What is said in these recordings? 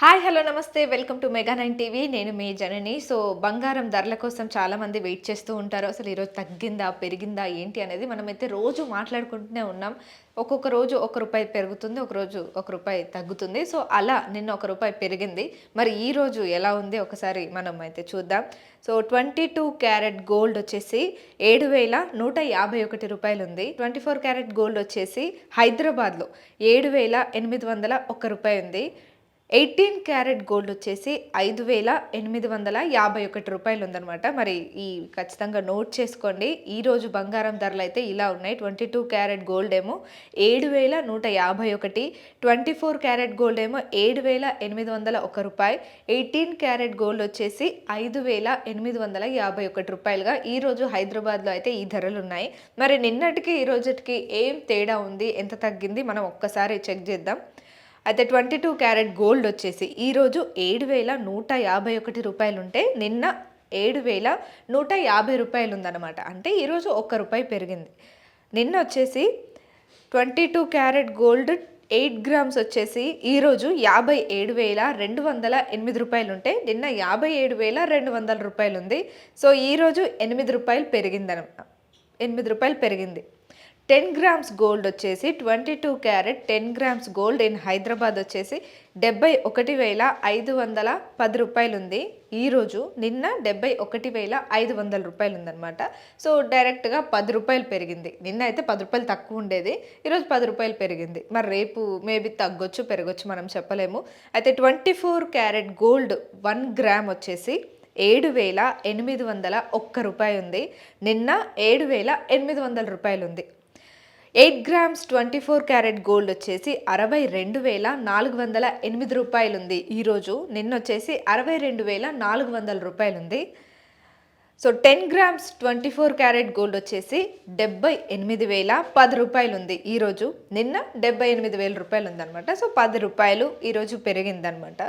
Hi hello నమస్తే welcome to mega nine TV నేను మీ జనని. So బంగారం ధరల కోసం చాలామంది వెయిట్ చేస్తూ ఉంటారు. అసలు ఈరోజు తగ్గిందా పెరిగిందా ఏంటి అనేది మనమైతే రోజు మాట్లాడుకుంటూనే ఉన్నాం. ఒక్కొక్క రోజు ఒక రూపాయి పెరుగుతుంది, ఒక రోజు ఒక రూపాయి తగ్గుతుంది. సో అలా నిన్న ఒక రూపాయి పెరిగింది. మరి ఈ రోజు ఎలా ఉంది ఒకసారి మనం అయితే చూద్దాం. సో 22 క్యారెట్ గోల్డ్ వచ్చేసి 7,151 రూపాయలు ఉంది. 24 క్యారెట్ గోల్డ్ వచ్చేసి హైదరాబాద్లో 7,801 రూపాయి ఉంది. 18 క్యారెట్ గోల్డ్ వచ్చేసి 5,851 రూపాయలు ఉందన్నమాట. మరి ఈ ఖచ్చితంగా నోట్ చేసుకోండి. ఈరోజు బంగారం ధరలు అయితే ఇలా ఉన్నాయి. 22 క్యారెట్ గోల్డ్ ఏమో 7,151, 24 క్యారెట్ గోల్డ్ ఏమో 7,801 రూపాయి, 18 క్యారెట్ గోల్డ్ వచ్చేసి 5,851 రూపాయలుగా ఈరోజు హైదరాబాద్లో అయితే ఈ ధరలు ఉన్నాయి. మరి నిన్నటికి ఈ రోజుకి ఏం తేడా ఉంది, ఎంత తగ్గింది మనం ఒక్కసారి చెక్ చేద్దాం. అయితే 22 క్యారెట్ గోల్డ్ వచ్చేసి ఈరోజు 7,151 రూపాయలు ఉంటే నిన్న 7,150 రూపాయలు ఉందన్నమాట. అంటే ఈరోజు 1 రూపాయి పెరిగింది. నిన్న వచ్చేసి 22 క్యారెట్ గోల్డ్ 8 గ్రామ్స్ వచ్చేసి ఈరోజు 57,208 రూపాయలు ఉంటే నిన్న 57,200 రూపాయలు ఉంది. సో ఈరోజు 8 రూపాయలు పెరిగిందన్నమాట. 8 రూపాయలు పెరిగింది. 10 గ్రామ్స్ గోల్డ్ వచ్చేసి 22 carrot 10 grams gold in Hyderabad వచ్చేసి 71,510 రూపాయలు ఉంది. ఈరోజు నిన్న 71,500 రూపాయలు ఉందన్నమాట. సో డైరెక్ట్గా 10 రూపాయలు పెరిగింది. నిన్న అయితే 10 రూపాయలు తక్కువ ఉండేది, ఈరోజు 10 రూపాయలు పెరిగింది. మరి రేపు మేబీ తగ్గొచ్చు పెరగొచ్చు మనం చెప్పలేము. అయితే 24 క్యారెట్ గోల్డ్ 1 గ్రామ్ వచ్చేసి 7,801 రూపాయి ఉంది. నిన్న 7,800 రూపాయలు ఉంది. 8 గ్రామ్స్ 24 క్యారెట్ గోల్డ్ వచ్చేసి 62,408 రూపాయలు ఉంది ఈరోజు. నిన్న వచ్చేసి 62,400 రూపాయలు ఉంది. సో 10 గ్రామ్స్ 24 క్యారెట్ గోల్డ్ వచ్చేసి 78,010 రూపాయలు ఉంది ఈరోజు. నిన్న 78,000 రూపాయలు ఉందన్నమాట. సో 10 రూపాయలు ఈరోజు పెరిగిందనమాట.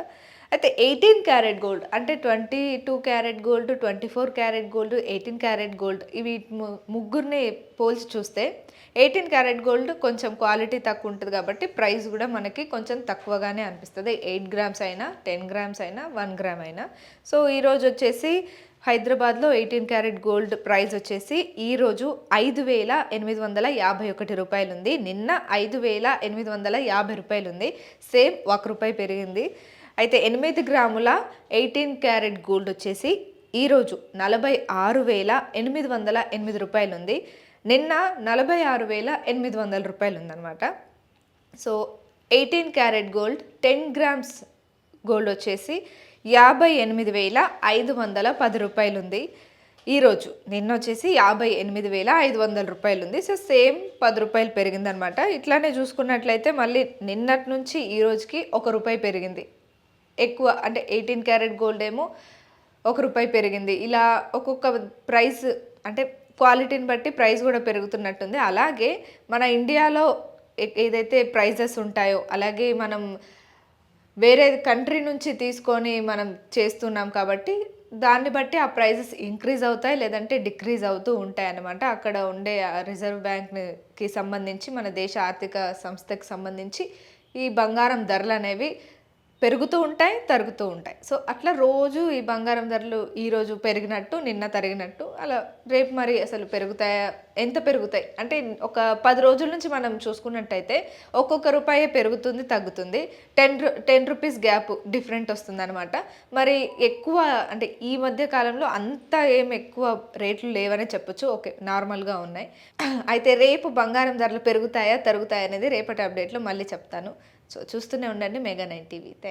అయితే 18 క్యారెట్ గోల్డ్ అంటే 22 carat gold, 24 carat gold, 18 carat gold ఇవి ముగ్గురిని పోల్చి చూస్తే 18 క్యారెట్ గోల్డ్ కొంచెం క్వాలిటీ తక్కువ ఉంటుంది కాబట్టి ప్రైస్ కూడా మనకి కొంచెం తక్కువగానే అనిపిస్తుంది. 8 గ్రామ్స్ అయినా, 10 గ్రామ్స్ అయినా, 1 గ్రామ్ అయినా. సో ఈరోజు వచ్చేసి హైదరాబాద్లో 18 క్యారెట్ గోల్డ్ ప్రైస్ వచ్చేసి ఈరోజు 5,851 రూపాయలు ఉంది. నిన్న 5,850 రూపాయలు ఉంది. సేమ్ 1 రూపాయి పెరిగింది. అయితే 8 గ్రాముల 18 క్యారెట్ గోల్డ్ వచ్చేసి ఈరోజు 46,808 రూపాయలు ఉంది. నిన్న 46,800 రూపాయలు ఉందన్నమాట. So 18 carat gold 10 grams gold వచ్చేసి 58,510 రూపాయలు ఉంది ఈరోజు. నిన్న వచ్చేసి 58,500 రూపాయలు ఉంది. సో సేమ్ 10 రూపాయలు పెరిగిందనమాట. ఇట్లానే చూసుకున్నట్లయితే మళ్ళీ నిన్నటి నుంచి ఈ రోజుకి 1 రూపాయి పెరిగింది. ఎక్కువ అంటే 18 క్యారెట్ గోల్డ్ ఏమో 1 రూపాయి పెరిగింది. ఇలా ఒక్కొక్క ప్రైస్ అంటే క్వాలిటీని బట్టి ప్రైస్ కూడా పెరుగుతున్నట్టుంది. అలాగే మన ఇండియాలో ఏదైతే ప్రైజెస్ ఉంటాయో అలాగే మనం వేరే కంట్రీ నుంచి తీసుకొని మనం చేస్తున్నాం కాబట్టి దాన్ని బట్టి ఆ ప్రైజెస్ ఇంక్రీజ్ అవుతాయి లేదంటే డిక్రీజ్ అవుతూ ఉంటాయి అన్నమాట. అక్కడ ఉండే రిజర్వ్ బ్యాంక్కి సంబంధించి మన దేశ ఆర్థిక సంస్థకి సంబంధించి ఈ బంగారం ధరలు అనేవి పెరుగుతూ ఉంటాయి, తరుగుతూ ఉంటాయి. సో అట్లా రోజు ఈ బంగారం ధరలు ఈరోజు పెరిగినట్టు నిన్న తరిగినట్టు అలా రేపు మరి అసలు పెరుగుతాయా, ఎంత పెరుగుతాయి అంటే ఒక 10 రోజుల నుంచి మనం చూసుకున్నట్టయితే ఒక్కొక్క రూపాయే పెరుగుతుంది తగ్గుతుంది. 10 రూపీస్ గ్యాప్ డిఫరెంట్ వస్తుంది అనమాట. మరి ఎక్కువ అంటే ఈ మధ్య కాలంలో అంత ఏం ఎక్కువ రేట్లు లేవనే చెప్పొచ్చు. ఓకే నార్మల్గా ఉన్నాయి. అయితే రేపు బంగారం ధరలు పెరుగుతాయా తరుగుతాయా అనేది రేపటి అప్డేట్లో మళ్ళీ చెప్తాను. సో చూస్తూనే ఉండండి mega nine TV. Thank you.